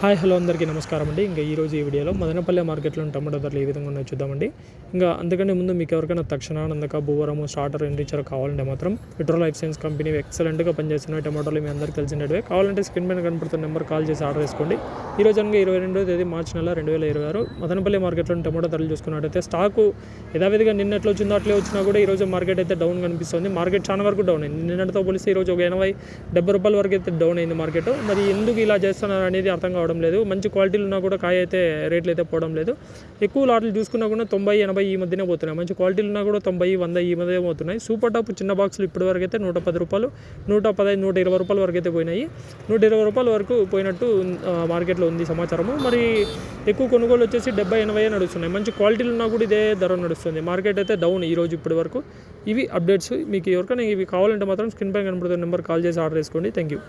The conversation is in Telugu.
హాయ్ హలో అందరికీ నమస్కారం అండి. ఇంకా ఈరోజు ఈ వీడియోలో మదనపల్లె మార్కెట్లో టమాటో ధరలు ఏ విధంగా ఉన్నాయో చూద్దామండి. ఇంకా అంతకంటే ముందు మీకు ఎవరికైనా తక్షణ నందక భూవరము స్టార్టర్ ఎండిచర్ కావాలంటే మాత్రం పెట్రోల్ లైఫ్ సైన్స్ కంపెనీ ఎక్సలెంట్గా పనిచేస్తున్న టమాటోలు మీ అందరికీ తెలిసినట్టువే. కావాలంటే స్క్రీన్ పైన కనపడుతున్న నెంబర్ కాల్ చేసి ఆర్డర్ చేసుకోండి. ఈ రోజు అనగా 22వ తేదీ మార్చి నెల 2026 మదనపల్లె మార్కెట్లో టమాటో ధరలు చూసుకున్నట్టయితే స్టాకు యథావిధిగా నిన్నట్లో వచ్చిందో అట్లే వచ్చినా కూడా ఈరోజు మార్కెట్ అయితే డౌన్ కనిపిస్తుంది. మార్కెట్ చాలా వరకు డౌన్ అయింది. నిన్నటితో పోలిస్తే ఈరోజు ఒక 80-70 రూపాయల వరకు అయితే డౌన్ అయింది మార్కెట్. మరి ఎందుకు ఇలా చేస్తున్నారు అనేది అర్థం కావడం లేదు. మంచి క్వాలిటీలు ఉన్నా కూడా కాయ అయితే రేట్లు అయితే పోవడం లేదు. ఎక్కువ లాట్లు చూసుకున్నా కూడా 90-80 ఈ మధ్యనే పోతున్నాయి. మంచి క్వాలిటీలు ఉన్నా కూడా 90-100 ఈ మధ్య పోతున్నాయి. సూపర్ టాప్ చిన్న బాక్సులు ఇప్పటి వరకు అయితే 110 రూపాయలు, 115, 120 రూపాయల వరకు అయితే పోయినాయి. 120 రూపాయల వరకు పోయినట్టు మార్కెట్లో ఉంది సమాచారము. మరి ఎక్కువ కొనుగోలు వచ్చేసి 70-80 నడుస్తున్నాయి. మంచి క్వాలిటీలు ఉన్నా కూడా ఇదే ధర నడుస్తుంది. మార్కెట్ అయితే డౌన్ ఈరోజు ఇప్పటి వరకు. ఇవి అప్డేట్స్. మీకు ఎవరికైనా ఇవి కావాలంటే మాత్రం స్క్రీన్ పైన కనబడుతున్న నెంబర్ కాల్ చేసి ఆర్డర్ చేసుకోండి. Thank you.